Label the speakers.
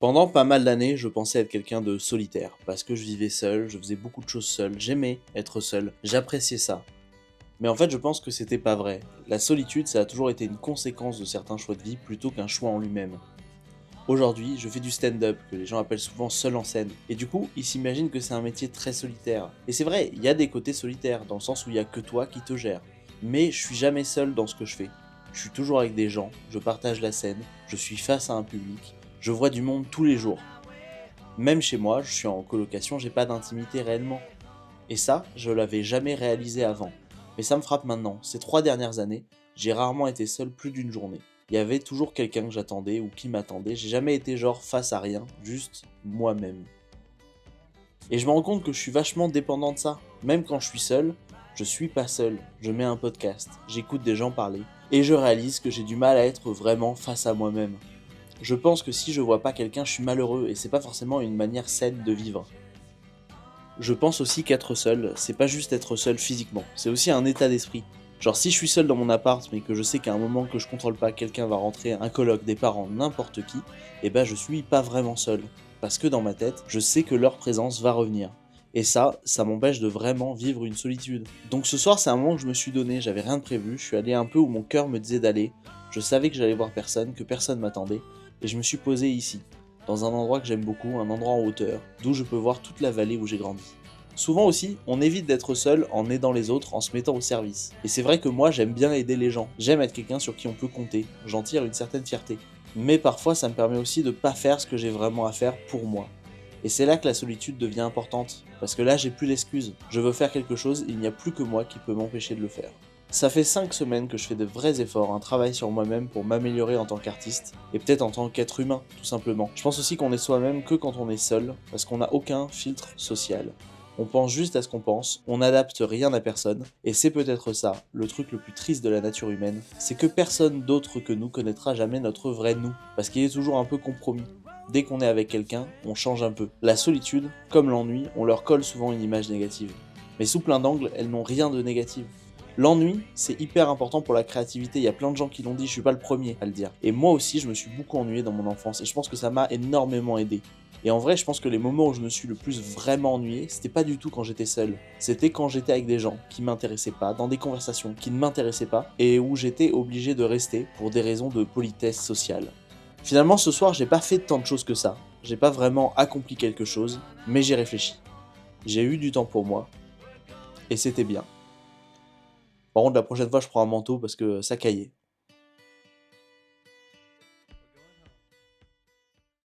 Speaker 1: Pendant pas mal d'années, je pensais être quelqu'un de solitaire, parce que je vivais seul, je faisais beaucoup de choses seul, j'aimais être seul, j'appréciais ça. Mais en fait, je pense que c'était pas vrai. La solitude, ça a toujours été une conséquence de certains choix de vie plutôt qu'un choix en lui-même. Aujourd'hui, je fais du stand-up, que les gens appellent souvent seul en scène, et du coup, ils s'imaginent que c'est un métier très solitaire. Et c'est vrai, il y a des côtés solitaires, dans le sens où il y a que toi qui te gères. Mais je suis jamais seul dans ce que je fais. Je suis toujours avec des gens, je partage la scène, je suis face à un public, je vois du monde tous les jours. Même chez moi, je suis en colocation, j'ai pas d'intimité réellement. Et ça, je l'avais jamais réalisé avant. Mais ça me frappe maintenant. Ces 3 dernières années, j'ai rarement été seul plus d'une journée. Il y avait toujours quelqu'un que j'attendais ou qui m'attendait. J'ai jamais été genre face à rien, juste moi-même. Et je me rends compte que je suis vachement dépendant de ça. Même quand je suis seul, je suis pas seul. Je mets un podcast, j'écoute des gens parler. Et je réalise que j'ai du mal à être vraiment face à moi-même. Je pense que si je vois pas quelqu'un, je suis malheureux et c'est pas forcément une manière saine de vivre. Je pense aussi qu'être seul, c'est pas juste être seul physiquement, c'est aussi un état d'esprit. Genre si je suis seul dans mon appart mais que je sais qu'à un moment que je contrôle pas, quelqu'un va rentrer, un coloc, des parents, n'importe qui, et ben je suis pas vraiment seul. Parce que dans ma tête, je sais que leur présence va revenir. Et ça m'empêche de vraiment vivre une solitude. Donc ce soir, c'est un moment que je me suis donné, j'avais rien de prévu, je suis allé un peu où mon cœur me disait d'aller, je savais que j'allais voir personne, que personne m'attendait, et je me suis posé ici, dans un endroit que j'aime beaucoup, un endroit en hauteur, d'où je peux voir toute la vallée où j'ai grandi. Souvent aussi, on évite d'être seul en aidant les autres, en se mettant au service. Et c'est vrai que moi, j'aime bien aider les gens. J'aime être quelqu'un sur qui on peut compter. J'en tire une certaine fierté. Mais parfois, ça me permet aussi de pas faire ce que j'ai vraiment à faire pour moi. Et c'est là que la solitude devient importante. Parce que là, j'ai plus d'excuses. Je veux faire quelque chose, il n'y a plus que moi qui peut m'empêcher de le faire. Ça fait 5 semaines que je fais de vrais efforts, un travail sur moi-même pour m'améliorer en tant qu'artiste, et peut-être en tant qu'être humain, tout simplement. Je pense aussi qu'on est soi-même que quand on est seul, parce qu'on n'a aucun filtre social. On pense juste à ce qu'on pense, on n'adapte rien à personne, et c'est peut-être ça, le truc le plus triste de la nature humaine, c'est que personne d'autre que nous connaîtra jamais notre vrai nous, parce qu'il est toujours un peu compromis. Dès qu'on est avec quelqu'un, on change un peu. La solitude, comme l'ennui, on leur colle souvent une image négative. Mais sous plein d'angles, elles n'ont rien de négatif. L'ennui, c'est hyper important pour la créativité. Il y a plein de gens qui l'ont dit, je suis pas le premier à le dire. Et moi aussi, je me suis beaucoup ennuyé dans mon enfance et je pense que ça m'a énormément aidé. Et en vrai, je pense que les moments où je me suis le plus vraiment ennuyé, c'était pas du tout quand j'étais seul. C'était quand j'étais avec des gens qui m'intéressaient pas, dans des conversations qui ne m'intéressaient pas, et où j'étais obligé de rester pour des raisons de politesse sociale. Finalement, ce soir, j'ai pas fait tant de choses que ça. J'ai pas vraiment accompli quelque chose, mais j'ai réfléchi. J'ai eu du temps pour moi, et c'était bien. Par contre, la prochaine fois, je prends un manteau parce que ça caillait.